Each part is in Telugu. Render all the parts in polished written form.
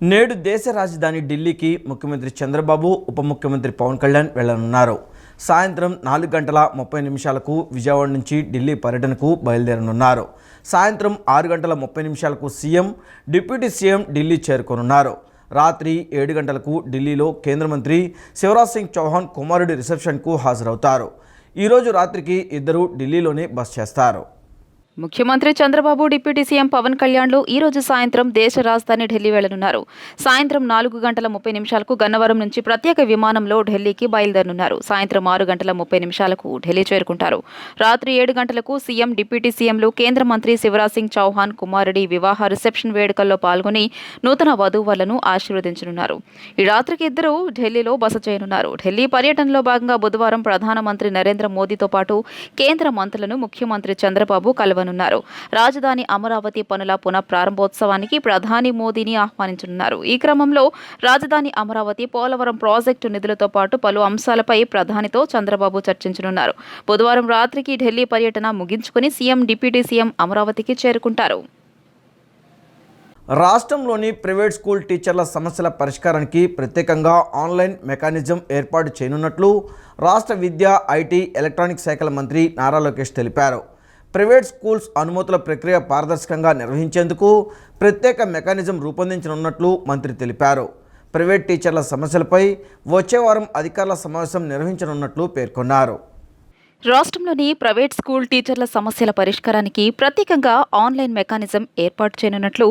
నేడు దేశ రాజధాని ఢిల్లీకి ముఖ్యమంత్రి చంద్రబాబు, ఉప ముఖ్యమంత్రి పవన్ కళ్యాణ్ వెళ్లనున్నారు. సాయంత్రం 4:30 విజయవాడ నుంచి ఢిల్లీ పర్యటనకు బయలుదేరనున్నారు. సాయంత్రం 6:30 సీఎం, డిప్యూటీ సీఎం ఢిల్లీ చేరుకోనున్నారు. రాత్రి 7 గంటలకు ఢిల్లీలో కేంద్ర మంత్రి శివరాజ్ సింగ్ చౌహాన్ కుమారుడి రిసెప్షన్కు హాజరవుతారు. ఈరోజు రాత్రికి ఇద్దరు ఢిల్లీలోనే బస చేస్తారు. ముఖ్యమంత్రి చంద్రబాబు, డిప్యూటీ సీఎం పవన్ కళ్యాణ్లు ఈ రోజు సాయంత్రం దేశ రాజధాని ఢిల్లీ వెళ్లనున్నారు. సాయంత్రం 4:30 గన్నవరం నుంచి ప్రత్యేక విమానంలో ఢిల్లీకి బయలుదేరనున్నారు. సాయంత్రం 6:30 ఢిల్లీ చేరుకుంటారు. రాత్రి 7 గంటలకు సీఎం, డిప్యూటీ సీఎంలు కేంద్ర మంత్రి శివరాజ్ సింగ్ చౌహాన్ కుమారుడి వివాహ రిసెప్షన్ వేడుకల్లో పాల్గొని నూతన వధూవరులను ఆశీర్వదించనున్నారు. ఈ రాత్రికి ఇద్దరు ఢిల్లీలో బస చేయనున్నారు. ఢిల్లీ పర్యటనలో భాగంగా బుధవారం ప్రధానమంత్రి నరేంద్ర మోదీతో పాటు కేంద్ర మంత్రులను ముఖ్యమంత్రి చంద్రబాబు కలవనున్నారు. రాజధాని అమరావతి పనుల పునః ప్రారంభోత్సవానికి ప్రధాని మోదీని ఆహ్వానించనున్నారు. ఈ క్రమంలో రాజధాని అమరావతి, పోలవరం ప్రాజెక్టు నిధులతో పాటు పలు అంశాలపై ప్రధానితో చంద్రబాబు చర్చించనున్నారు. బుధవారం రాత్రికి ఢిల్లీ పర్యటన ముగించుకుని సీఎం, డిప్యూటీ సీఎం అమరావతికి చేరుకుంటారు. రాష్ట్రంలోని ప్రైవేట్ స్కూల్ టీచర్ల సమస్యల పరిష్కారానికి ప్రత్యేకంగా ఆన్లైన్ మెకానిజం ఏర్పాటు చేయనున్నట్లు రాష్ట్ర విద్యా, ఐటీ, ఎలక్ట్రానిక్ శాఖల మంత్రి నారా లోకేష్ తెలిపారు. ప్రైవేట్ స్కూల్స్ అనుమతుల ప్రక్రియ పారదర్శకంగా నిర్వహించేందుకు ప్రత్యేక మెకానిజం రూపొందించనున్నట్లు మంత్రి తెలిపారు. ప్రైవేట్ టీచర్ల సమస్యలపై వచ్చే వారం అధికారుల సమావేశం నిర్వహించనున్నట్లు పేర్కొన్నారు. రాష్ట్రంలోని ప్రైవేట్ స్కూల్ టీచర్ల సమస్యల పరిష్కారానికి ప్రత్యేకంగా ఆన్లైన్ మెకానిజం ఏర్పాటు చేయనున్నట్లు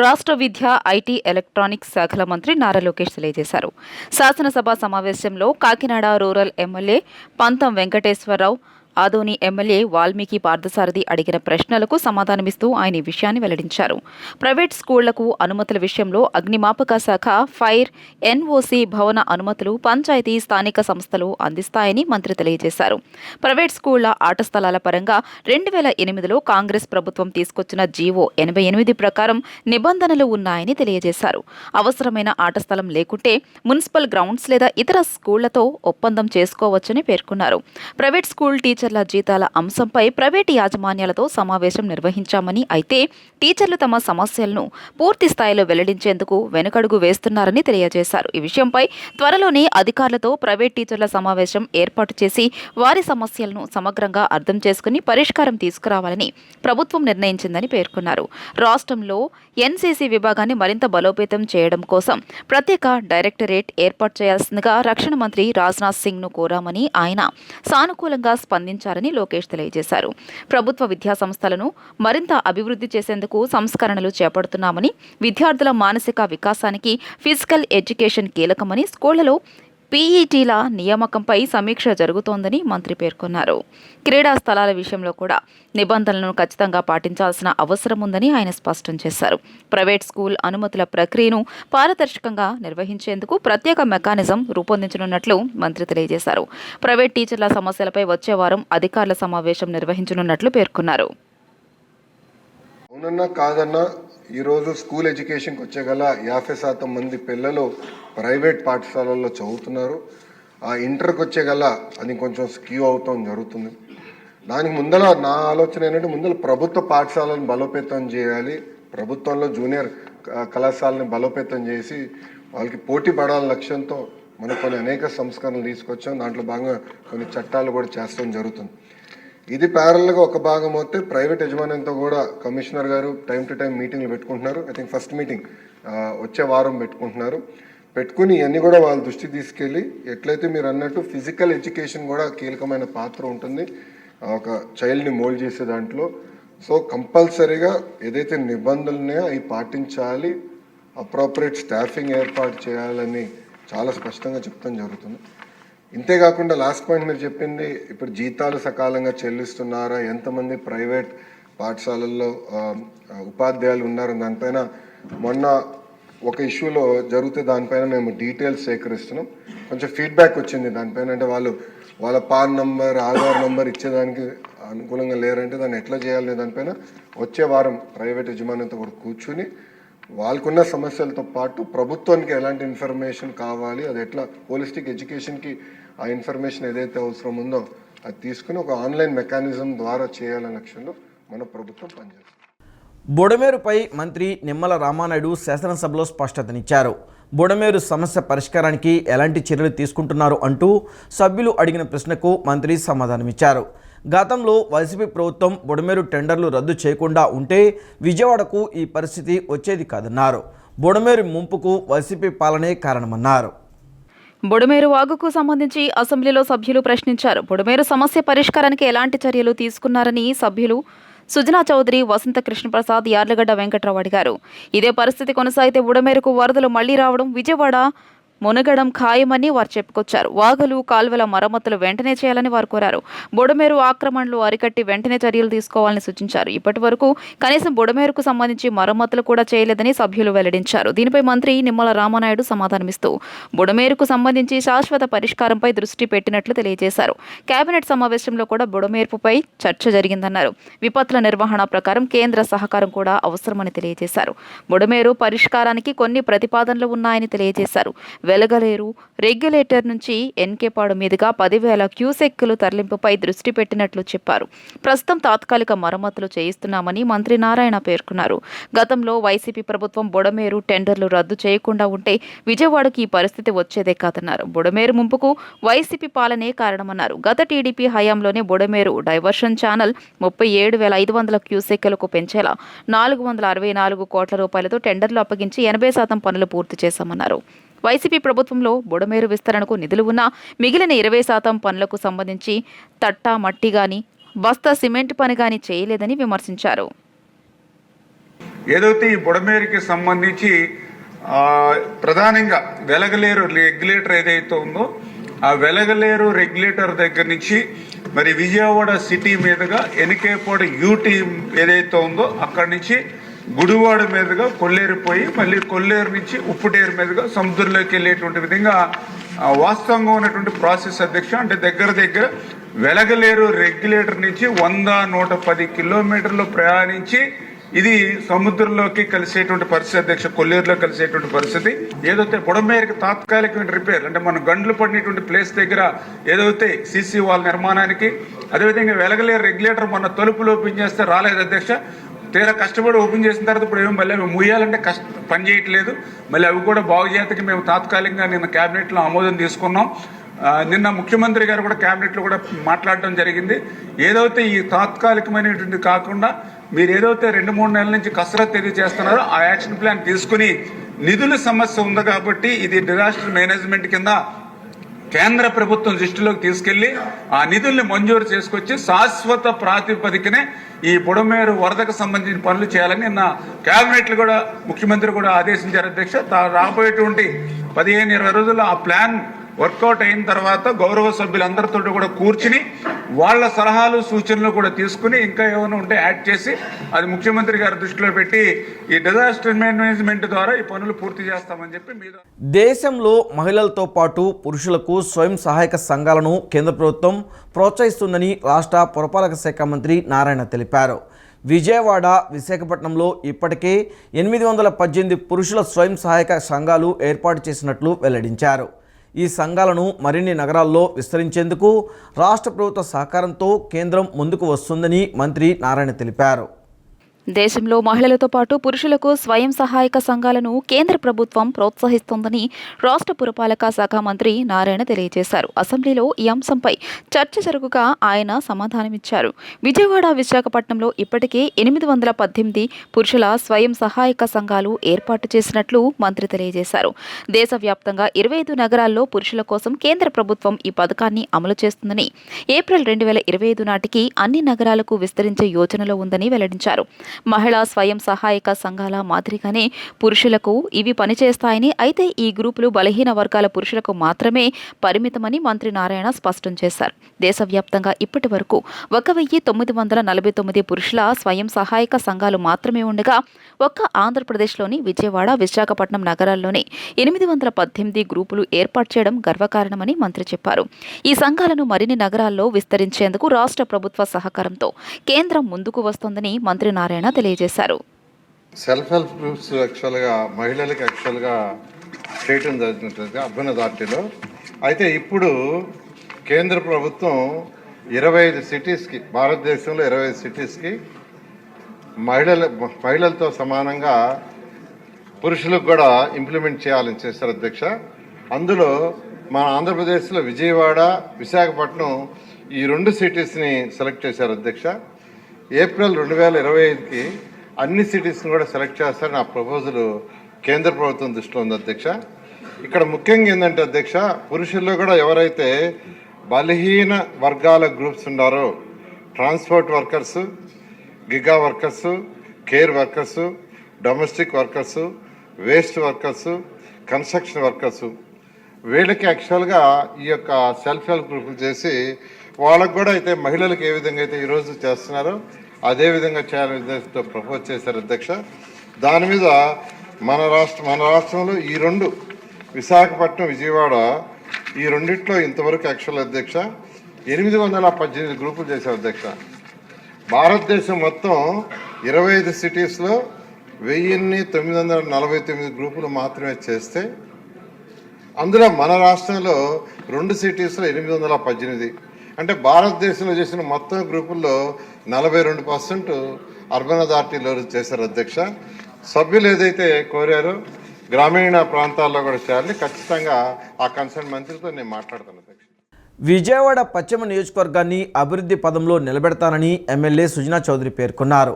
రాష్ట్ర విద్యా, ఐటీ, ఎలక్ట్రానిక్స్ శాఖల మంత్రి నారా లోకేష్ తెలియజేశారు. శాసనసభ సమావేశంలో కాకినాడ రూరల్ ఎమ్మెల్యే పంతం వెంకటేశ్వరరావు, ఆదోని ఎమ్మెల్యే వాల్మీకి పార్థసారథి అడిగిన ప్రశ్నలకు సమాధానమిస్తూ ఆయన ఈ విషయాన్ని వెల్లడించారు. ప్రైవేట్ స్కూళ్లకు అనుమతుల విషయంలో అగ్నిమాపక శాఖ, ఫైర్, ఎన్ఓసీ, భవన అనుమతులు పంచాయతీ, స్థానిక సంస్థలు అందిస్తాయని మంత్రి తెలియజేశారు. ప్రైవేట్ స్కూళ్ల ఆట స్థలాల పరంగా 2008లో కాంగ్రెస్ ప్రభుత్వం తీసుకొచ్చిన జీవో 88 ప్రకారం నిబంధనలు ఉన్నాయని తెలియజేశారు. అవసరమైన ఆట స్థలం లేకుంటే మున్సిపల్ గ్రౌండ్స్ లేదా ఇతర స్కూళ్లతో ఒప్పందం చేసుకోవచ్చని పేర్కొన్నారు. ప్రైవేట్ స్కూల్ టీచర్ల జీతాల అంశంపై ప్రైవేటు యాజమాన్యాలతో సమావేశం నిర్వహించామని, అయితే టీచర్లు తమ సమస్యలను పూర్తి స్థాయిలో వెల్లడించేందుకు వెనుకడుగు వేస్తున్నారని తెలియజేశారు. ఈ విషయంపై త్వరలోనే అధికారులతో ప్రైవేట్ టీచర్ల సమావేశం ఏర్పాటు చేసి వారి సమస్యలను సమగ్రంగా అర్థం చేసుకుని పరిష్కారం తీసుకురావాలని ప్రభుత్వం నిర్ణయించిందని పేర్కొన్నారు. రాష్ట్రంలో ఎన్సీసీ విభాగాన్ని మరింత బలోపేతం చేయడం కోసం ప్రత్యేక డైరెక్టరేట్ ఏర్పాటు చేయాల్సిందిగా రక్షణ మంత్రి రాజ్నాథ్ సింగ్ను కోరామని, ఆయన సానుకూలంగా స్పందించారని లోకేష్ తెలియజేశారు. ప్రభుత్వ విద్యా సంస్థలను మరింత అభివృద్ధి చేసేందుకు సంస్కరణలు చేపడుతున్నామని, విద్యార్థుల మానసిక వికాసానికి ఫిజికల్ ఎడ్యుకేషన్ కీలకమని, స్కూళ్లలో పీఈటీల నియామకంపై సమీక్ష జరుగుతోందని మంత్రి పేర్కొన్నారు. క్రీడా స్థలాల విషయంలో కూడా నిబంధనలను ఖచ్చితంగా పాటించాల్సిన అవసరం ఉందని ఆయన స్పష్టం చేశారు. ప్రైవేట్ స్కూల్ అనుమతుల ప్రక్రియను పారదర్శకంగా నిర్వహించేందుకు ప్రత్యేక మెకానిజం రూపొందించనున్నట్లు మంత్రి తెలియజేశారు. ప్రైవేట్ టీచర్ల సమస్యలపై వచ్చే వారం అధికారుల సమావేశం నిర్వహించనున్నట్లు పేర్కొన్నారు. అవునన్నా కాదన్నా ఈరోజు స్కూల్ ఎడ్యుకేషన్కి వచ్చేగల 50% మంది పిల్లలు ప్రైవేట్ పాఠశాలల్లో చదువుతున్నారు. ఆ ఇంటర్కి వచ్చేగల అది కొంచెం స్క్యూ అవుతాం జరుగుతుంది. దానికి ముందర నా ఆలోచన ఏంటంటే ముందర ప్రభుత్వ పాఠశాలను బలోపేతం చేయాలి. ప్రభుత్వంలో జూనియర్ కళాశాలని బలోపేతం చేసి వాళ్ళకి పోటీ పడాలని లక్ష్యంతో మనం కొన్ని అనేక సంస్కరణలు తీసుకొచ్చాం. దాంట్లో భాగంగా కొన్ని చట్టాలు కూడా చేస్తాం జరుగుతుంది. ఇది ప్యారల్గా ఒక భాగం అయితే ప్రైవేట్ యజమాన్యంతో కూడా కమిషనర్ గారు టైం టు టైం మీటింగ్లు పెట్టుకుంటున్నారు. ఐ థింక్ ఫస్ట్ మీటింగ్ వచ్చే వారం పెట్టుకుంటున్నారు. పెట్టుకుని ఇవన్నీ కూడా వాళ్ళ దృష్టికి తీసుకెళ్ళి ఎట్లయితే మీరు అన్నట్టు ఫిజికల్ ఎడ్యుకేషన్ కూడా కీలకమైన పాత్ర ఉంటుంది ఒక చైల్డ్ని మోల్డ్ చేసే దాంట్లో. సో కంపల్సరీగా ఏదైతే నిబంధనలు ఉన్నాయో అవి పాటించాలి, అప్రోప్రియేట్ స్టాఫింగ్ ఏర్పాటు చేయాలని చాలా స్పష్టంగా చెప్తాం జరుగుతుంది. ఇంతేకాకుండా లాస్ట్ పాయింట్ మీరు చెప్పింది ఇప్పుడు జీతాలు సకాలంగా చెల్లిస్తున్నారా, ఎంతమంది ప్రైవేట్ పాఠశాలల్లో ఉపాధ్యాయులు ఉన్నారు దానిపైన మొన్న ఒక ఇష్యూలో జరిగితే దానిపైన మేము డీటెయిల్స్ సేకరిస్తున్నాం. కొంచెం ఫీడ్బ్యాక్ వచ్చింది దానిపైన. అంటే వాళ్ళ పాన్ నంబర్, ఆధార్ నంబర్ ఇచ్చేదానికి అనుకూలంగా లేరంటే దాన్ని ఎట్లా చేయాలనే దానిపైన వచ్చే వారం ప్రైవేట్ యజమానితో కూడా కూర్చుని వాళ్ళకున్న సమస్యలతో పాటు ప్రభుత్వానికి ఎలాంటి ఇన్ఫర్మేషన్ కావాలి, అది ఎట్లా హోలిస్టిక్ ఎడ్యుకేషన్కి ఆ ఇన్ఫర్మేషన్ ఏదైతే అవసరం ఉందో అది తీసుకుని ఒక ఆన్లైన్ మెకానిజం ద్వారా చేయాలనే లక్ష్యంలో మన ప్రభుత్వం పనిచేస్తుంది. బుడమేరుపై మంత్రి నిమ్మల రామానాయుడు శాసనసభలో స్పష్టతనిచ్చారు. బుడమేరు సమస్య పరిష్కారానికి ఎలాంటి చర్యలు తీసుకుంటున్నారు అంటూ సభ్యులు అడిగిన ప్రశ్నకు మంత్రి సమాధానమిచ్చారు. గతంలో వైసీపీ ప్రభుత్వం బుడమేరు టెండర్లు రద్దు చేయకుండా ఉంటే విజయవాడకు ఈ పరిస్థితి వచ్చేది కాదన్నారు. బుడమేరు ముంపుకు వైసీపీ పాలనే కారణమన్నారు. బుడమేరు వాగుకు సంబంధించి అసెంబ్లీలో సభ్యులు ప్రశ్నించారు. బుడమేరు సమస్య పరిష్కారానికి ఎలాంటి చర్యలు తీసుకున్నారని సభ్యులు సుజనా చౌదరి, వసంత కృష్ణప్రసాద్, యార్లగడ్డ వెంకట్రావు అడిగారు. ఇదే పరిస్థితి కొనసాగితే బుడమేరుకు వరదలు మళ్లీ రావడం, విజయవాడ మునగడం ఖాయమని వారు చెప్పుకొచ్చారు. వాగులు, కాల్వల మరమ్మతులు వెంటనే చేయాలని వారు కోరారు. బుడమేరు ఆక్రమణలు అరికట్టి వెంటనే చర్యలు తీసుకోవాలని సూచించారు. ఇప్పటి వరకు కనీసం బుడమేరుకు సంబంధించి మరమ్మతులు కూడా చేయలేదని సభ్యులు వెల్లడించారు. దీనిపై మంత్రి నిమ్మల రామానాయుడు సమాధానమిస్తూ బుడమేరుకు సంబంధించి శాశ్వత పరిష్కారంపై దృష్టి పెట్టినట్లు తెలియజేశారు. కేబినెట్ సమావేశంలో కూడా బుడమేరుపై చర్చ జరిగిందన్నారు. విపత్తుల నిర్వహణ ప్రకారం కేంద్ర సహకారం కూడా అవసరమని తెలియజేశారు. బుడమేరు పరిష్కారానికి కొన్ని ప్రతిపాదనలు ఉన్నాయని తెలియజేశారు. వెలగలేరు రెగ్యులేటర్ నుంచి ఎన్కేపాడు మీదుగా 10,000 క్యూసెక్కులు తరలింపుపై దృష్టి పెట్టినట్లు చెప్పారు. ప్రస్తుతం తాత్కాలిక మరమ్మతులు చేయిస్తున్నామని మంత్రి నారాయణ పేర్కొన్నారు. గతంలో వైసీపీ ప్రభుత్వం బుడమేరు టెండర్లు రద్దు చేయకుండా ఉంటే విజయవాడకు ఈ పరిస్థితి వచ్చేదే కాదన్నారు. బుడమేరు ముంపుకు వైసీపీ పాలనే కారణమన్నారు. గత టీడీపీ హయాంలోనే బుడమేరు డైవర్షన్ ఛానల్ 37,500 క్యూసెక్కులకు పెంచేలా 464 కోట్ల రూపాయలతో టెండర్లు అప్పగించి 80% పనులు పూర్తి చేశామన్నారు. వైసీపీ ప్రభుత్వంలో బుడమేరు విస్తరణకు నిధులు ఉన్నా మిగిలిన 20% పనులకు సంబంధించి తట్టా మట్టి గాని, బస్తా సిమెంట్ పని గాని చేయలేదని విమర్శించారు. ఏదైతే ఈ బుడమేరుకి సంబంధించి ప్రధానంగా వెలగలేరు రెగ్యులేటర్ ఏదైతే ఉందో ఆ వెలగలేరు రెగ్యులేటర్ దగ్గర నుంచి మరి విజయవాడ సిటీ మీదుగా ఎన్కేపాడు యూటీ ఏదైతే ఉందో అక్కడి నుంచి గుడివాడ మీదుగా కొల్లేరు పోయి మళ్ళీ కొల్లేరు నుంచి ఉప్పుటేరు మీదుగా సముద్రంలోకి వెళ్ళేటువంటి విధంగా వాస్తవంగా ఉన్నటువంటి ప్రాసెస్ అధ్యక్ష. అంటే దగ్గర వెలగలేరు రెగ్యులేటర్ నుంచి 100-110 కిలోమీటర్లు ప్రయాణించి ఇది సముద్రంలోకి కలిసేటువంటి పరిస్థితి అధ్యక్ష, కొల్లేరులో కలిసేటువంటి పరిస్థితి. ఏదైతే బుడమేరుకి తాత్కాలికమైన రిపేర్ అంటే మనం గండ్లు పడినటువంటి ప్లేస్ దగ్గర ఏదైతే సీసీ వాల్ నిర్మాణానికి, అదేవిధంగా వెలగలేరు రెగ్యులేటర్ మన తలుపులు ఓపెన్ చేస్తే రాలేదు అధ్యక్ష. తీరా కష్టపడి ఓపెన్ చేసిన తర్వాత ఇప్పుడు ఏమో మళ్ళీ మేము ముయ్యాలంటే పని చేయట్లేదు. మళ్ళీ అవి కూడా బాగు చేయడానికి మేము తాత్కాలికంగా నిన్న క్యాబినెట్లో ఆమోదం తీసుకున్నాం. నిన్న ముఖ్యమంత్రి గారు కూడా క్యాబినెట్లో కూడా మాట్లాడడం జరిగింది. ఏదైతే ఈ తాత్కాలికమైనటువంటి కాకుండా మీరు ఏదైతే 2-3 నెలల నుంచి కసరత్తు ఏది చేస్తున్నారో ఆ యాక్షన్ ప్లాన్ తీసుకుని నిధుల సమస్య ఉంది కాబట్టి ఇది డిజాస్టర్ మేనేజ్మెంట్ కింద కేంద్ర ప్రభుత్వం దృష్టిలోకి తీసుకెళ్లి ఆ నిధుల్ని మంజూరు చేసుకొచ్చి శాశ్వత ప్రాతిపదికనే ఈ బుడమేరు వరదకు సంబంధించిన పనులు చేయాలని నిన్న కేబినెట్లు కూడా ముఖ్యమంత్రి కూడా ఆదేశించారు అధ్యక్ష. రాబోయేటువంటి 15-20 రోజుల్లో ఆ ప్లాన్ వర్కౌట్ అయిన తర్వాత గౌరవ సభ్యులందరితో కూడా కూర్చుని వాళ్ళ సలహాలు సూచనలు కూడా తీసుకుని ఇంకా ఏమైనా ఉంటే యాడ్ చేసి అది ముఖ్యమంత్రి గారి దృష్టిలో పెట్టి ఈ డిజాస్టర్ మేనేజ్మెంట్ ద్వారా ఈ పనులు పూర్తి చేస్తామని చెప్పి మీద. దేశంలో మహిళలతో పాటు పురుషులకు స్వయం సహాయక సంఘాలను కేంద్ర ప్రభుత్వం ప్రోత్సహిస్తుందని రాష్ట్ర పురపాలక శాఖ మంత్రి నారాయణ తెలిపారు. విజయవాడ, విశాఖపట్నంలో ఇప్పటికే 818 పురుషుల స్వయం సహాయక సంఘాలు ఏర్పాటు చేసినట్లు వెల్లడించారు. ఈ సంఘాలను మరిన్ని నగరాల్లో విస్తరించేందుకు రాష్ట్ర ప్రభుత్వ సహకారంతో కేంద్రం ముందుకు వస్తుందని మంత్రి నారాయణ తెలిపారు. దేశంలో మహిళలతో పాటు పురుషులకు స్వయం సహాయక సంఘాలను కేంద్ర ప్రభుత్వం ప్రోత్సహిస్తోందని రాష్ట్ర పురపాలక శాఖ మంత్రి నారాయణ తెలియజేశారు. అసెంబ్లీలో ఈ అంశంపై చర్చ జరుగుగా ఆయన సమాధానమిచ్చారు. విజయవాడ, విశాఖపట్నంలో ఇప్పటికే 818 పురుషుల స్వయం సహాయక సంఘాలు ఏర్పాటు చేసినట్లు మంత్రి తెలియజేశారు. దేశవ్యాప్తంగా 25 నగరాల్లో పురుషుల కోసం కేంద్ర ప్రభుత్వం ఈ పథకాన్ని అమలు చేస్తుందని, ఏప్రిల్ 2025 నాటికి అన్ని నగరాలకు విస్తరించే యోచనలో ఉందని వెల్లడించారు. మహిళా స్వయం సహాయక సంఘాల మాదిరిగానే పురుషులకు ఇవి పనిచేస్తాయని, అయితే ఈ గ్రూపులు బలహీన వర్గాల పురుషులకు మాత్రమే పరిమితమని మంత్రి నారాయణ స్పష్టం చేశారు. దేశవ్యాప్తంగా ఇప్పటి వరకు 1,949 పురుషుల స్వయం సహాయక సంఘాలు మాత్రమే ఉండగా ఒక్క ఆంధ్రప్రదేశ్లోని విజయవాడ, విశాఖపట్నం నగరాల్లోనే 818 గ్రూపులు ఏర్పాటు చేయడం గర్వకారణమని మంత్రి చెప్పారు. ఈ సంఘాలను మరిన్ని నగరాల్లో విస్తరించేందుకు రాష్ట్ర ప్రభుత్వ సహకారంతో కేంద్రం ముందుకు వస్తోందని మంత్రి నారాయణ తెలియజేశారు. సెల్ఫ్ హెల్ప్ గ్రూప్స్ యాక్చువల్గా మహిళలకు యాక్చువల్గా చేయటం జరుగుతుంది అర్బన్ అథారిటీలో. అయితే ఇప్పుడు కేంద్ర ప్రభుత్వం 25 సిటీస్కి, భారతదేశంలో 25 సిటీస్కి మహిళలతో సమానంగా పురుషులకు కూడా ఇంప్లిమెంట్ చేయాలని చేశారు అధ్యక్ష. అందులో మన ఆంధ్రప్రదేశ్లో విజయవాడ, విశాఖపట్నం ఈ 2 సిటీస్ని సెలెక్ట్ చేశారు అధ్యక్ష. ఏప్రిల్ 2025కి అన్ని సిటీస్ని కూడా సెలెక్ట్ చేస్తారని నా ప్రపోజల్ కేంద్ర ప్రభుత్వం దృష్టిలో ఉంది అధ్యక్ష. ఇక్కడ ముఖ్యంగా ఏంటంటే అధ్యక్ష, పురుషుల్లో కూడా ఎవరైతే బలహీన వర్గాల గ్రూప్స్ ఉన్నారో, transport workers, giga workers, care workers, domestic workers, waste workers, construction workers, వీళ్ళకి యాక్చువల్గా ఈ యొక్క సెల్ఫ్ హెల్ప్ గ్రూపులు చేసి వాళ్ళకు కూడా అయితే మహిళలకు ఏ విధంగా అయితే ఈరోజు చేస్తున్నారో అదే విధంగా చేయాలనే ఉద్దేశంతో ప్రపోజ్ చేశారు అధ్యక్ష. దాని మీద మన రాష్ట్రంలో ఈ 2 విశాఖపట్నం, విజయవాడ ఈ రెండిట్లో ఇంతవరకు యాక్చువల్ అధ్యక్ష 818 గ్రూపులు చేశారు అధ్యక్ష. భారతదేశం మొత్తం 25 సిటీస్లో 1949 గ్రూపులు మాత్రమే చేస్తే అందులో మన రాష్ట్రంలో 2 సిటీస్లో 818. అంటే భారతదేశంలో చేసిన మొత్తం గ్రూపుల్లో 42% అర్బన్ అథారిటీలో చేశారు అధ్యక్ష. సభ్యులు ఏదైతే కోరారో గ్రామీణ ప్రాంతాల్లో కూడా చేయాలని ఖచ్చితంగా ఆ కన్సర్న్ మంత్రితో నేను మాట్లాడతాను అధ్యక్ష. విజయవాడ పశ్చిమ నియోజకవర్గాన్ని అభివృద్ధి పదంలో నిలబెడతానని ఎమ్మెల్యే సుజనా చౌదరి పేర్కొన్నారు.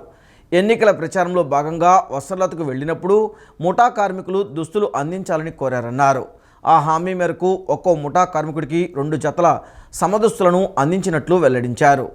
ఎన్నికల ప్రచారంలో భాగంగా వసర్లతకు వెళ్లినప్పుడు ముఠా కార్మికులు దుస్తులు అందించాలని కోరారన్నారు. ఆ హామీ మేరకు ఒక్కో ముఠా కార్మికుడికి 2 జతల సమదుస్తులను అందించినట్లు వెల్లడించారు.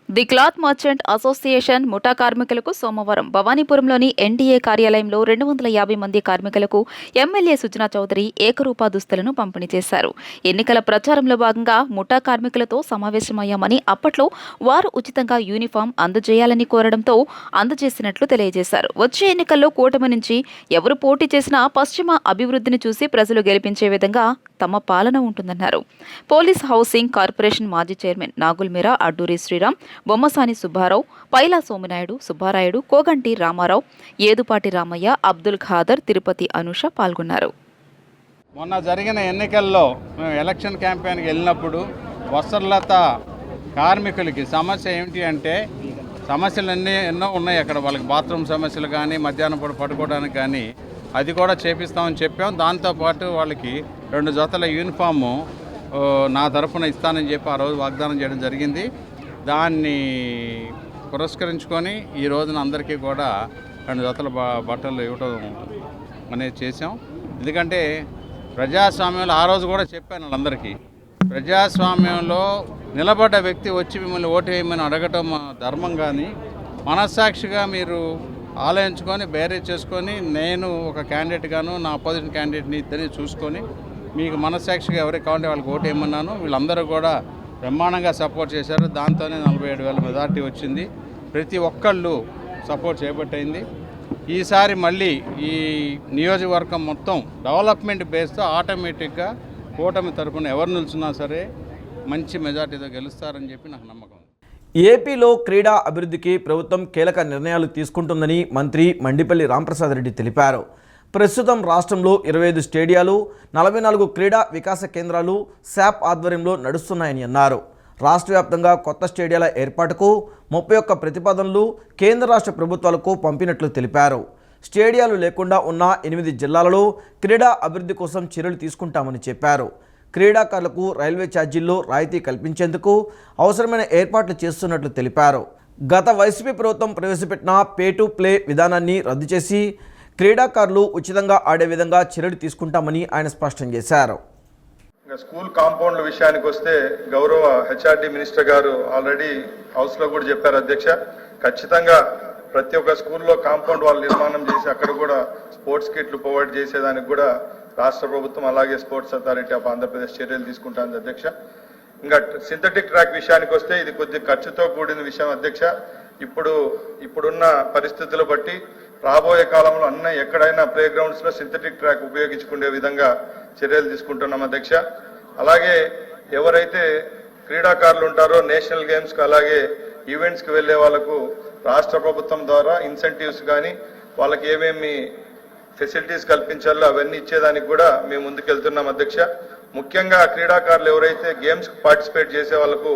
ది క్లాత్ మర్చెంట్ అసోసియేషన్ ముఠా కార్మికులకు సోమవారం భవానీపురంలోని ఎన్డీఏ కార్యాలయంలో 250 మంది కార్మికులకు ఎమ్మెల్యే సుజనా చౌదరి ఏకరూపా దుస్తులను పంపిణీ చేశారు. ఎన్నికల ప్రచారంలో భాగంగా ముఠా కార్మికులతో సమావేశమయ్యామని, అప్పట్లో వారు ఉచితంగా యూనిఫామ్ అందజేయాలని కోరడంతో అందజేసినట్లు తెలియజేశారు. వచ్చే ఎన్నికల్లో కూటమి నుంచి ఎవరు పోటీ చేసినా పశ్చిమ అభివృద్ధిని చూసి ప్రజలు గెలిపించే విధంగా తమ పాలన ఉంటుందన్నారు. పోలీస్ హౌసింగ్ కార్పొరేషన్ మాజీ చైర్మన్ నాగుల్ మీరా, అడ్డూరి శ్రీరామ్, బొమ్మసాని సుబ్బారావు, పైలా సోమినాయుడు, సుబ్బారాయుడు, కోగంటి రామారావు, ఏదుపాటి రామయ్య, అబ్దుల్ ఖాదర్, తిరుపతి అనుష పాల్గొన్నారు. మొన్న జరిగిన ఎన్నికల్లో మేము ఎలక్షన్ క్యాంపెయిన్కి వెళ్ళినప్పుడు వసర్లత కార్మికులకి సమస్య ఏమిటి అంటే, సమస్యలు ఎన్నో ఉన్నాయి అక్కడ. వాళ్ళకి బాత్రూమ్ సమస్యలు కానీ, మధ్యాహ్నం పూట పడుకోవడానికి కానీ అది కూడా చేపిస్తామని చెప్పాం. దాంతోపాటు వాళ్ళకి 2 జతల యూనిఫాము నా తరఫున ఇస్తానని చెప్పి ఆ రోజు వాగ్దానం చేయడం జరిగింది. దాన్ని పురస్కరించుకొని ఈ రోజున అందరికీ కూడా 2 జతల బట్టలు ఇవ్వడం అనేది చేసాం. ఎందుకంటే ప్రజాస్వామ్యంలో ఆ రోజు కూడా చెప్పాను వాళ్ళందరికీ, ప్రజాస్వామ్యంలో నిలబడ్డ వ్యక్తి వచ్చి మిమ్మల్ని ఓటు వేయమని అడగటం ధర్మం, కానీ మనస్సాక్షిగా మీరు ఆలోచించుకొని బేరేజ్ చేసుకొని, నేను ఒక క్యాండిడేట్ గాను నా అపోజిషన్ క్యాండిడేట్ని ఇద్దరిని చూసుకొని మీకు మనస్సాక్షిగా ఎవరికి కావాలంటే వాళ్ళకి ఓటు వేయమన్నాను. వీళ్ళందరూ కూడా బ్రహ్మాండంగా సపోర్ట్ చేశారు. దాంతోనే 47,000 మెజార్టీ వచ్చింది. ప్రతి ఒక్కళ్ళు సపోర్ట్ చేపట్టయింది. ఈసారి మళ్ళీ ఈ నియోజకవర్గం మొత్తం డెవలప్మెంట్ బేస్తో ఆటోమేటిక్గా కూటమి తరఫున ఎవరు నిల్చున్నా సరే మంచి మెజార్టీతో గెలుస్తారని చెప్పి నాకు నమ్మకం. ఏపీలో క్రీడా అభివృద్ధికి ప్రభుత్వం కీలక నిర్ణయాలు తీసుకుంటుందని మంత్రి మండిపల్లి రాంప్రసాద్ రెడ్డి తెలిపారు. ప్రస్తుతం రాష్ట్రంలో 25 స్టేడియాలు, 44 క్రీడా వికాస కేంద్రాలు శాప్ ఆధ్వర్యంలో నడుస్తున్నాయని అన్నారు. రాష్ట్ర వ్యాప్తంగా కొత్త స్టేడియాల ఏర్పాటుకు 31 ప్రతిపాదనలు కేంద్ర రాష్ట్ర ప్రభుత్వాలకు పంపినట్లు తెలిపారు. స్టేడియాలు లేకుండా ఉన్న 8 జిల్లాలలో క్రీడా అభివృద్ధి కోసం చర్యలు తీసుకుంటామని చెప్పారు. క్రీడాకారులకు రైల్వే ఛార్జీల్లో రాయితీ కల్పించేందుకు అవసరమైన ఏర్పాట్లు చేస్తున్నట్లు తెలిపారు. గత వైసీపీ ప్రభుత్వం ప్రవేశపెట్టిన పే టు ప్లే విధానాన్ని రద్దు చేసి క్రీడాకారులు ఉచితంగా ఆడే విధంగా చర్యలు తీసుకుంటామని ఆయన స్పష్టం చేశారు. స్కూల్ కాంపౌండ్ల విషయానికి వస్తే గౌరవ హెచ్ఆర్డి మినిస్టర్ గారు ఆల్రెడీ హౌస్లో కూడా చెప్పారు అధ్యక్ష. ఖచ్చితంగా ప్రతి ఒక్క స్కూల్లో కాంపౌండ్ వాళ్ళు నిర్మాణం చేసి అక్కడ కూడా స్పోర్ట్స్ కిట్లు ప్రొవైడ్ చేసేదానికి కూడా రాష్ట్ర ప్రభుత్వం అలాగే స్పోర్ట్స్ అథారిటీ ఆఫ్ ఆంధ్రప్రదేశ్ చర్యలు తీసుకుంటాను అధ్యక్ష. ఇంకా సింథటిక్ ట్రాక్ విషయానికి వస్తే ఇది కొద్ది ఖర్చుతో కూడిన విషయం అధ్యక్ష. ఇప్పుడున్న పరిస్థితులు బట్టి రాబోయే కాలంలో ఎక్కడైనా ప్లే గ్రౌండ్స్ లో సింథటిక్ ట్రాక్ ఉపయోగించుకునే విధంగా చర్యలు తీసుకుంటున్నాం అధ్యక్ష. అలాగే ఎవరైతే క్రీడాకారులు ఉంటారో నేషనల్ గేమ్స్ కి అలాగే ఈవెంట్స్ కి వెళ్లే వాళ్ళకు రాష్ట్ర ప్రభుత్వం ద్వారా ఇన్సెంటివ్స్ కానీ వాళ్ళకి ఏమేమి ఫెసిలిటీస్ కల్పించాలో అవన్నీ ఇచ్చేదానికి కూడా మేము ముందుకెళ్తున్నాం అధ్యక్ష. ముఖ్యంగా క్రీడాకారులు ఎవరైతే గేమ్స్ పార్టిసిపేట్ చేసే వాళ్ళకు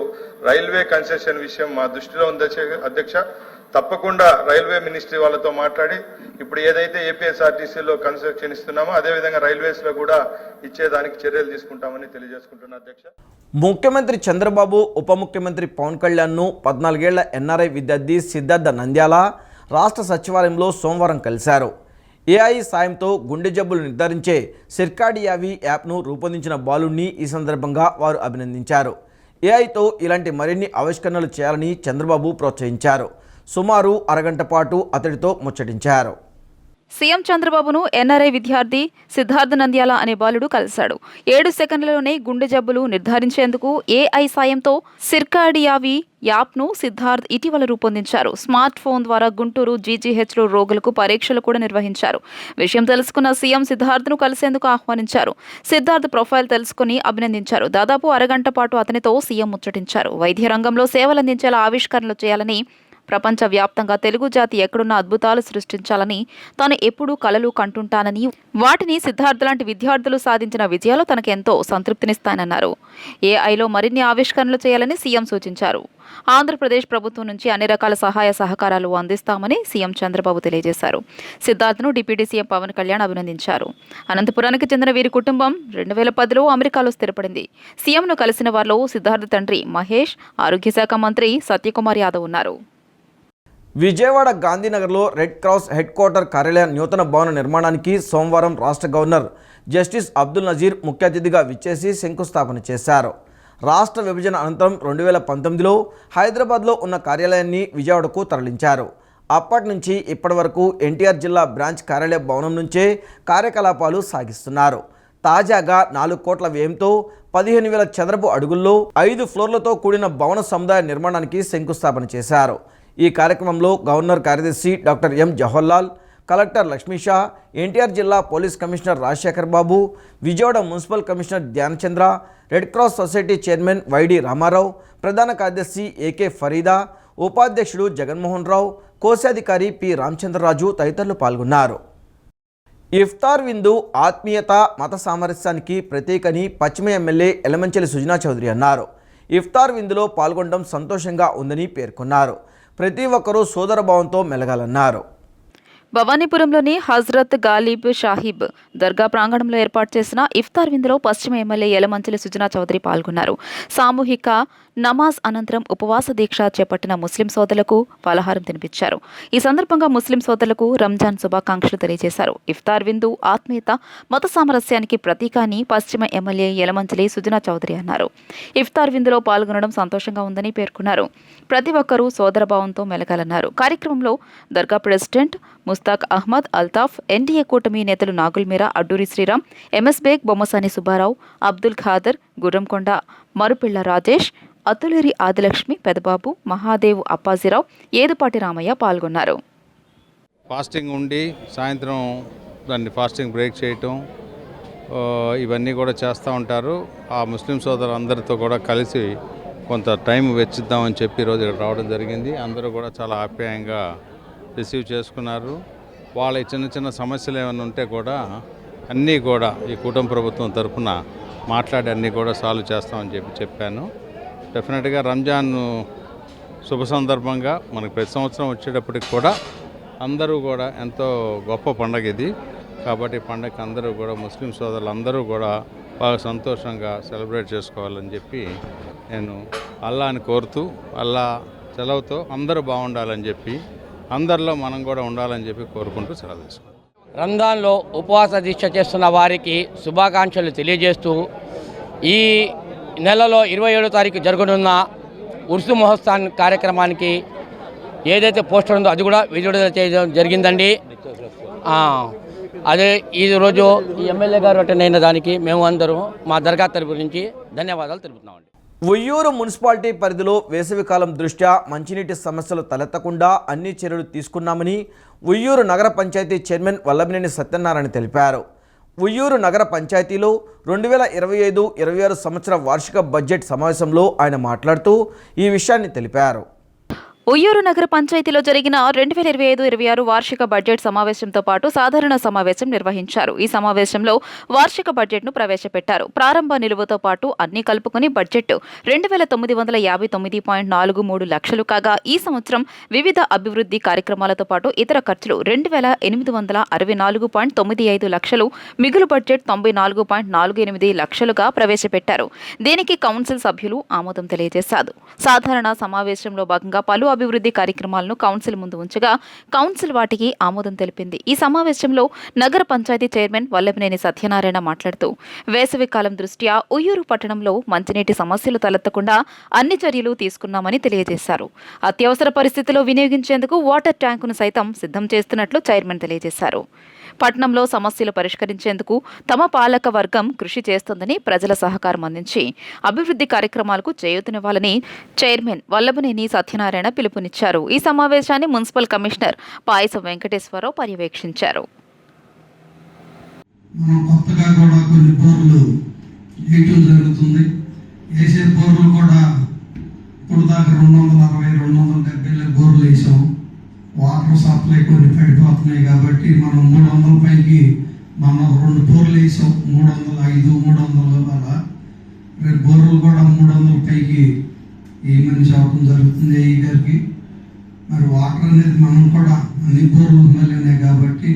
రైల్వే కన్సెషన్ విషయం మా దృష్టిలో ఉంది అధ్యక్ష. తప్పకుండా రైల్వే మినిస్ట్రీ వాళ్ళతో మాట్లాడి ఇప్పుడు ఏదైతే ఏపీఎస్ఆర్టీసీలో కన్స్ట్రక్షన్ ఇస్తున్నామో అదేవిధంగా రైల్వేస్లో కూడా ఇచ్చేదానికి చర్యలు తీసుకుంటామని తెలియజేసుకుంటున్నా అధ్యక్ష. ముఖ్యమంత్రి చంద్రబాబు ఉప ముఖ్యమంత్రి పవన్ కళ్యాణ్ను 14 ఏళ్ల ఎన్ఆర్ఐ విద్యార్థి సిద్ధార్థ నంద్యాల రాష్ట్ర సచివాలయంలో సోమవారం కలిశారు. ఏఐ సాయంతో గుండె జబ్బులు నిర్ధారించే సిర్కాడియావి యాప్ను రూపొందించిన బాలుడిని ఈ సందర్భంగా వారు అభినందించారు. ఏఐతో ఇలాంటి మరిన్ని ఆవిష్కరణలు చేయాలని చంద్రబాబు ప్రోత్సహించారు. సుమారు అరగంట పాటు అతడితో ముచ్చటించారు. సీఎం చంద్రబాబును ఎన్ఆర్ఐ విద్యార్థి సిద్ధార్థ నంద్యాల అనే బాలుడు కలిశాడు. 7 సెకండ్లలోనే గుండె జబ్బులు నిర్ధారించేందుకు ఏఐ సాయంతో సిర్కాడియావి యాప్ను సిద్ధార్థ్ ఇటీవల రూపొందించారు. స్మార్ట్ ఫోన్ ద్వారా గుంటూరు జీజీహెచ్లో రోగులకు పరీక్షలు కూడా నిర్వహించారు. విషయం తెలుసుకున్న సీఎం సిద్ధార్థ్ను కలిసేందుకు ఆహ్వానించారు. సిద్ధార్థ్ ప్రొఫైల్ తెలుసుకుని అభినందించారు. దాదాపు అరగంట పాటు అతనితో సీఎం ముచ్చటించారు. వైద్య రంగంలో సేవలందించేలా ఆవిష్కరణలు చేయాలని, ప్రపంచవ్యాప్తంగా తెలుగు జాతి ఎక్కడున్న అద్భుతాలు సృష్టించాలని తాను ఎప్పుడూ కలలు కంటుంటానని, వాటిని సిద్ధార్థ్ లాంటి విద్యార్థులు సాధించిన విజయాలు తనకు ఎంతో సంతృప్తినిస్తాయన్నారు. ఏఐలో మరిన్ని ఆవిష్కరణలు చేయాలని సీఎం సూచించారు. ఆంధ్రప్రదేశ్ ప్రభుత్వం నుంచి అన్ని రకాల సహాయ సహకారాలు అందిస్తామని సీఎం చంద్రబాబు తెలియజేశారు. సిద్ధార్థ్ను డిప్యూటీ సీఎం పవన్ కళ్యాణ్ అభినందించారు. అనంతపురానికి చెందిన వీరి కుటుంబం 2010లో అమెరికాలో స్థిరపడింది. సీఎంను కలిసిన వారిలో సిద్ధార్థ్ తండ్రి మహేష్, ఆరోగ్య శాఖ మంత్రి సత్యకుమార్ యాదవ్ ఉన్నారు. విజయవాడ గాంధీనగర్లో రెడ్ క్రాస్ హెడ్ క్వార్టర్ కార్యాలయ నూతన భవన నిర్మాణానికి సోమవారం రాష్ట్ర గవర్నర్ జస్టిస్ అబ్దుల్ నజీర్ ముఖ్య అతిథిగా విచ్చేసి శంకుస్థాపన చేశారు. రాష్ట్ర విభజన అనంతరం 2019లో హైదరాబాద్లో ఉన్న కార్యాలయాన్ని విజయవాడకు తరలించారు. అప్పటి నుంచి ఇప్పటి వరకు ఎన్టీఆర్ జిల్లా బ్రాంచ్ కార్యాలయ భవనం నుంచే కార్యకలాపాలు సాగిస్తున్నారు. తాజాగా 4 కోట్ల వ్యయంతో 15,000 చదరపు అడుగుల్లో 5 ఫ్లోర్లతో కూడిన భవన సముదాయ నిర్మాణానికి శంకుస్థాపన చేశారు. ఈ కార్యక్రమంలో గవర్నర్ కార్యదర్శి doctor M Jawaharlal, collector Lakshmisha, NTR జిల్లా police commissioner Rajasekhar Babu, Vijayawada municipal commissioner Dhyanachandra, red cross society chairman YD Ramarao, ప్రధాన కార్యదర్శి ఏకే ఫరీదా, ఉపాధ్యక్షుడు జగన్మోహన్ రావు, కోశాధికారి పి రామచంద్రరాజు తదితరులు పాల్గొన్నారు. ఇఫ్తార్ విందు ఆత్మీయత, మత సామరస్యానికి ప్రతీకని పశ్చిమ ఎమ్మెల్యే ఎలమంచిలి సుజనా చౌదరి అన్నారు. ఇఫ్తార్ విందులో పాల్గొనడం సంతోషంగా ఉందని పేర్కొన్నారు. ప్రతి ఒక్కరూ సోదరభావంతో మెలగాలన్నారు. భవానీపురంలోని హజ్రత్ గాలిబ్ షాహిబ్ దర్గా ప్రాంగణంలో ఏర్పాటు చేసిన ఇఫ్తార్ విందులో పశ్చిమ ఎమ్మెల్యే యలమంచిలి సుజనా చౌదరి పాల్గొన్నారు. సామూహిక నమాజ్ అనంతరం ఉపవాస దీక్ష చేపట్టిన ముస్లిం సోదరులకు పలహారం తినిపించారు. ఈ సందర్భంగా ముస్లిం సోదరులకు రంజాన్ శుభాకాంక్షలు తెలియజేశారు. ఇఫ్తార్ విందు ఆత్మీయత, మత సామరస్యానికి ప్రతీక అని పశ్చిమ ఎమ్మెల్యే యలమంచిలి సుజనా చౌదరి అన్నారు. ఇఫ్తార్ విందులో పాల్గొనడం సంతోషంగా ఉందని పేర్కొన్నారు. ప్రతి ఒక్కరూ సోదరభావంతో మెలగాలన్నారు. కార్యక్రమంలో దర్గా ప్రెసిడెంట్ ముస్తాక్ అహ్మద్ అల్తాఫ్, ఎన్డీఏ కూటమి నేతలు నాగుల్ మీరా, అడ్డూరి శ్రీరామ్, ఎంఎస్ బేగ్, బొమ్మసాని సుబ్బారావు, అబ్దుల్ ఖాదర్, గుర్రంకొండ, మరుపిళ్ల రాజేష్, అతులేరి ఆదిలక్ష్మి, పెదబాబు, మహాదేవ్, అప్పాజీరావు, ఏదుపాటి రామయ్య పాల్గొన్నారు. ఫాస్టింగ్ ఉండి సాయంత్రం దాన్ని ఫాస్టింగ్ బ్రేక్ చేయటం ఇవన్నీ కూడా చేస్తూ ఉంటారు. ఆ ముస్లిం సోదరులందరితో కూడా కలిసి కొంత టైం వెచ్చిద్దామని చెప్పి ఈరోజు ఇక్కడ రావడం జరిగింది. అందరూ కూడా చాలా ఆప్యాయంగా రిసీవ్ చేసుకున్నారు. వాళ్ళ చిన్న చిన్న సమస్యలు ఏమైనా ఉంటే కూడా అన్నీ కూడా ఈ కుటుంబ ప్రభుత్వం తరఫున మాట్లాడి అన్నీ కూడా సాల్వ్ చేస్తామని చెప్పాను. డెఫినెట్గా రంజాన్ శుభ సందర్భంగా మనకు ప్రతి సంవత్సరం వచ్చేటప్పటికి కూడా అందరూ కూడా ఎంతో గొప్ప పండగ ఇది. కాబట్టి పండగకి అందరూ కూడా ముస్లిం సోదరులు అందరూ కూడా బాగా సంతోషంగా సెలబ్రేట్ చేసుకోవాలని చెప్పి నేను అల్లాని కోరుతూ, అల్లా సెలవుతో అందరూ బాగుండాలని చెప్పి, అందరిలో మనం కూడా ఉండాలని చెప్పి కోరుకుంటూ సెలవు తీసుకుంటాం. రంజాన్లో ఉపవాస దీక్ష చేస్తున్న వారికి శుభాకాంక్షలు తెలియజేస్తూ, ఈ నెలలో 27వ తారీఖు జరగనున్న ఉర్సు మహోత్సవం కార్యక్రమానికి ఏదైతే పోస్టర్ ఉందో అది కూడా విడుదల చేయడం జరిగిందండి. అదే ఈరోజు ఈ ఎమ్మెల్యే గారు అటెండ్ అయిన దానికి మేము అందరూ మా దర్గా తరపు నుంచి ధన్యవాదాలు తెలుపుతున్నామండి. ఉయ్యూరు మున్సిపాలిటీ పరిధిలో వేసవికాలం దృష్ట్యా మంచినీటి సమస్యలు తలెత్తకుండా అన్ని చర్యలు తీసుకున్నామని ఉయ్యూరు నగర పంచాయతీ చైర్మన్ వల్లభనేని సత్యనారాయణ తెలిపారు. ఉయ్యూరు నగర పంచాయతీలో 2025-26 సంవత్సర వార్షిక బడ్జెట్ సమావేశంలో ఆయన మాట్లాడుతూ ఈ విషయాన్ని తెలిపారు. ఉయ్యూరు నగర పంచాయతీలో జరిగిన 2025-26 వార్షిక బడ్జెట్ సమావేశంతో పాటు సాధారణ సమావేశం నిర్వహించారు. ఈ సమావేశంలో వార్షిక బడ్జెట్ను ప్రవేశపెట్టారు. ప్రారంభ నిలువతో పాటు అన్ని కలుపుకుని బడ్జెట్ 2,959.43 లక్షలు కాగా ఈ సంవత్సరం వివిధ అభివృద్ధి కార్యక్రమాలతో పాటు ఇతర ఖర్చులు 2,864.95 లక్షలు, మిగులు బడ్జెట్ 94.48 లక్షలుగా ప్రవేశపెట్టారు. దీనికి కౌన్సిల్ సభ్యులు ఆమోదం తెలియజేశారు. సాధారణ సమావేశంలో భాగంగా పలు అభివృద్ధి కార్యక్రమాలను కౌన్సిల్ ముందు ఉంచగా కౌన్సిల్ వాటికి ఆమోదం తెలిపింది. ఈ సమావేశంలో నగర పంచాయతీ చైర్మన్ వల్లభనేని సత్యనారాయణ మాట్లాడుతూ వేసవి కాలం దృష్ట్యా ఉయ్యూరు పట్టణంలో మంచినీటి సమస్యలు తలెత్తకుండా అన్ని చర్యలు తీసుకున్నామని తెలియజేశారు. అత్యవసర పరిస్థితిలో వినియోగించేందుకు వాటర్ ట్యాంకును సైతం సిద్ధం చేస్తున్నట్లు చైర్మన్ తెలియజేశారు. పట్టణంలో సమస్యలు పరిష్కరించేందుకు తమ పాలక వర్గం కృషి చేస్తోందని, ప్రజల సహకారం అందించి అభివృద్ధి కార్యక్రమాలకు చేయూతనివ్వాలని చైర్మన్ వల్లభనేని సత్యనారాయణ పిలుపునిచ్చారు. ఈ సమావేశాన్ని మున్సిపల్ కమిషనర్ పాయసం వెంకటేశ్వరరావు పర్యవేక్షించారు. కొత్తగా కూడా కొన్ని బోర్లు వేయటం జరుగుతుంది. వేసే బోర్లు కూడా ఇప్పుడు దాకా 260-270 బోర్లు వేసాం. వాటర్ సప్లై కొన్ని పడిపోతున్నాయి కాబట్టి మనం 300 పైకి మనం 2 బోర్లు వేసాం. 305, 300 అలా రేపు బోర్లు కూడా 300 పైకి ఏమని చెప్పడం జరుగుతుంది ఈ గారికి. మరి వాటర్ అనేది మనం కూడా అన్ని బోర్లు మళ్ళీనాయి కాబట్టి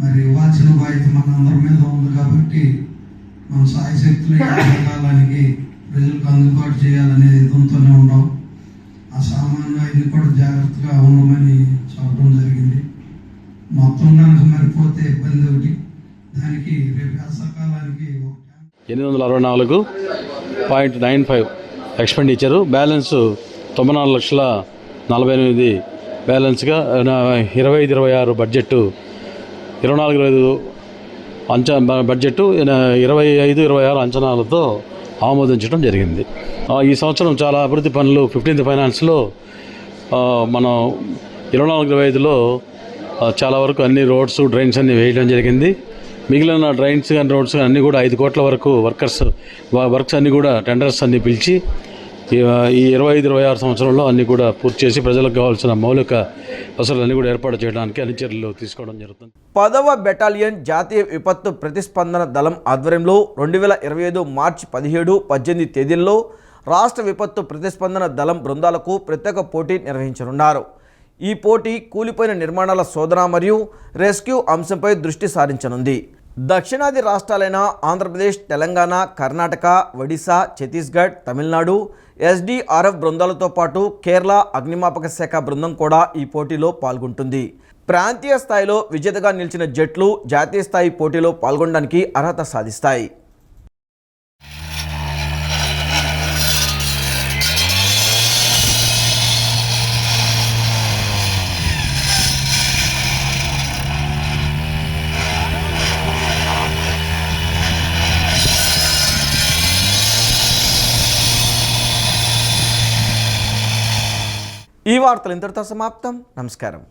మరి ఇవ్వాల్సిన బాధ్యత మన అందరి మీద ఉంది కాబట్టి మన సాయశక్తులు కాలానికి ప్రజలకు అందుబాటు చేయాలనే ఇదంతోనే ఉన్నాం. ఆ సామాన్లు అన్ని కూడా జాగ్రత్తగా ఉండమని చెప్పడం జరిగింది. మొత్తం కనుక మరిపోతే ఇబ్బంది ఒకటి. దానికి రేపు వేసవకాలానికి 864.95 ఎక్స్పెండిచరు, బ్యాలెన్స్ 94,48,000 బ్యాలెన్స్గా 25-26 బడ్జెట్ 24-25 బడ్జెట్ 25-26 అంచనాలతో ఆమోదించడం జరిగింది. ఈ సంవత్సరం చాలా అభివృద్ధి పనులు 15th ఫైనాన్స్లో మనం 24-25లో చాలా వరకు అన్ని రోడ్స్, డ్రైన్స్ అన్నీ వేయడం జరిగింది. మిగిలిన డ్రైన్స్ అండ్ రోడ్స్ అన్నీ కూడా 5 కోట్ల వరకు వర్క్స్ అన్నీ కూడా టెండర్స్ అన్నీ పిలిచి ఈ 25-26 సంవత్సరంలో అన్నీ కూడా పూర్తి చేసి ప్రజలకు కావాల్సిన మౌలిక వసతులన్నీ కూడా ఏర్పాటు చేయడానికి అన్ని చర్యలు తీసుకోవడం జరుగుతుంది. 10వ బెటాలియన్ జాతీయ విపత్తు ప్రతిస్పందన దళం ఆధ్వర్యంలో 2025 మార్చి 17, 18 తేదీల్లో రాష్ట్ర విపత్తు ప్రతిస్పందన దళం బృందాలకు ప్రత్యేక పోటీ నిర్వహించనున్నారు. ఈ పోటీ కూలిపోయిన నిర్మాణాల శోధన మరియు రెస్క్యూ అంశంపై దృష్టి సారించనుంది. దక్షిణాది రాష్ట్రాలైన ఆంధ్రప్రదేశ్, తెలంగాణ, కర్ణాటక, ఒడిశా, ఛత్తీస్గఢ్, తమిళనాడు ఎస్డీఆర్ఎఫ్ బృందాలతో పాటు కేరళ అగ్నిమాపక శాఖ బృందం కూడా ఈ పోటీలో పాల్గొంటుంది. ప్రాంతీయ స్థాయిలో విజేతగా నిలిచిన జట్లు జాతీయ స్థాయి పోటీలో పాల్గొనడానికి అర్హత సాధిస్తాయి. ఈ వార్తలు ఇంతటితో సమాప్తం. నమస్కారం.